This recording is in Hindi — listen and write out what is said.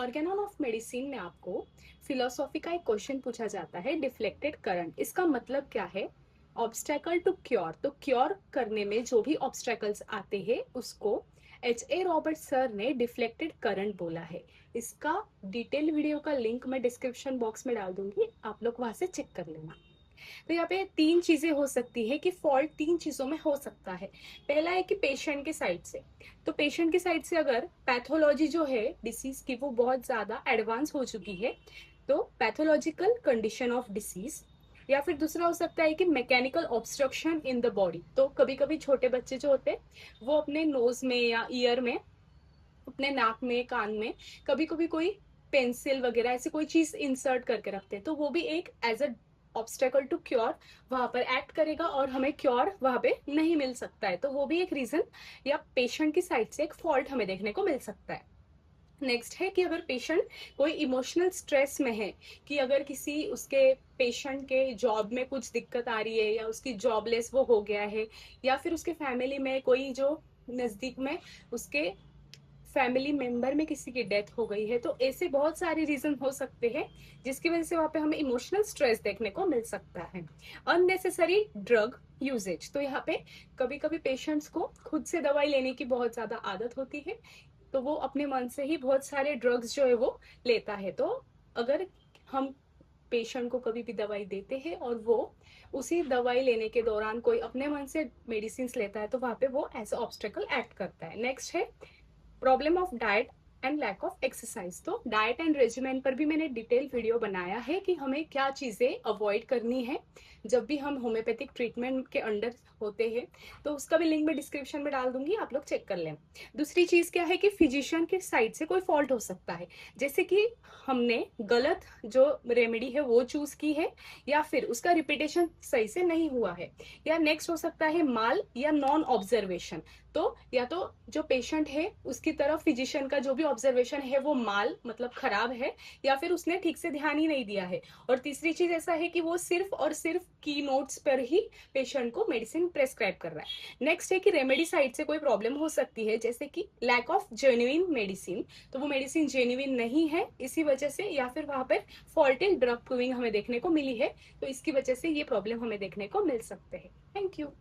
ऑर्गेनॉन ऑफ मेडिसिन में आपको फिलोसॉफी का एक क्वेश्चन पूछा जाता है, डिफ्लेक्टेड करंट। इसका मतलब क्या है? Obstacle to cure. तो क्योर करने में जो भी ऑब्स्टेकल्स आते हैं उसको H.A. रॉबर्ट सर ने डिफ्लेक्टेड करंट बोला है। इसका डिटेल वीडियो का लिंक मैं डिस्क्रिप्शन बॉक्स में डाल दूंगी, आप लोग वहां से चेक कर लेना। तो यहाँ पे तीन चीजें हो सकती है कि फॉल्ट तीन चीजों में हो सकता है। पहला है कि पेशेंट के साइड से। तो पेशेंट के साइड से अगर पैथोलॉजी जो है डिसीज की वो बहुत ज्यादा एडवांस हो चुकी है, तो पैथोलॉजिकल कंडीशन ऑफ डिसीज। या फिर दूसरा हो सकता है कि mechanical obstruction in the body. तो कभी कभी छोटे बच्चे जो होते हैं वो अपने नोज में या ईयर में, अपने नाक में, कान में कभी कभी कोई पेंसिल वगैरह ऐसी कोई चीज इंसर्ट करके रखते हैं, तो वो भी एक as a obstacle to cure वहां पर एक्ट करेगा और हमें क्योर वहां पे नहीं मिल सकता है। तो वो भी एक रीजन या पेशेंट की साइड से एक फॉल्ट हमें देखने को मिल सकता है। नेक्स्ट है कि अगर पेशेंट कोई इमोशनल स्ट्रेस में है, कि अगर किसी उसके पेशेंट के जॉब में कुछ दिक्कत आ रही है या उसकी जॉबलेस वो हो गया है, या फिर उसके फैमिली में कोई जो नजदीक में उसके फैमिली मेंबर में किसी की डेथ हो गई है, तो ऐसे बहुत सारे रीजन हो सकते हैं जिसकी वजह से वहां पे हमें इमोशनल स्ट्रेस देखने को मिल सकता है। Unnecessary drug usage. तो यहाँ पे कभी कभी पेशेंट्स को खुद से दवाई लेने की बहुत ज्यादा आदत होती है, तो वो अपने मन से ही बहुत सारे ड्रग्स जो है वो लेता है। तो अगर हम पेशेंट को कभी भी दवाई देते हैं और वो उसी दवाई लेने के दौरान कोई अपने मन से मेडिसिन लेता है, तो वहां पे वो एज ऑब्स्टेकल एक्ट करता है। नेक्स्ट है problem of diet and lack of exercise. तो डाइट एंड रेजिमेंट पर भी मैंने डिटेल वीडियो बनाया है कि हमें क्या चीजें अवॉइड करनी है जब भी हम होम्योपैथिक ट्रीटमेंट के अंडर होते हैं। तो उसका भी लिंक मैं डिस्क्रिप्शन में डाल दूंगी, आप लोग चेक कर लें। दूसरी चीज क्या है कि फिजिशियन के साइड से कोई फॉल्ट हो सकता है, जैसे कि हमने गलत जो रेमेडी है वो चूज की है, या फिर उसका रिपीटेशन सही से नहीं हुआ है, या नेक्स्ट हो सकता है माल या नॉन ऑब्जर्वेशन। तो या तो जो पेशेंट है उसकी तरफ फिजिशियन का जो भी ऑब्जर्वेशन है वो माल मतलब खराब है, या फिर उसने ठीक से ध्यान ही नहीं दिया है। और तीसरी चीज ऐसा है कि वो सिर्फ और सिर्फ की नोट्स पर ही पेशेंट को मेडिसिन प्रेस्क्राइब कर रहा है। नेक्स्ट है कि रेमेडी साइड से कोई प्रॉब्लम हो सकती है, जैसे कि लैक ऑफ जेन्युइन मेडिसिन। तो वो मेडिसिन जेन्युइन नहीं है इसी वजह से, या फिर वहां पर फॉल्टी ड्रग प्रूविंग हमें देखने को मिली है, तो इसकी वजह से ये प्रॉब्लम हमें देखने को मिल सकते हैं। Thank you.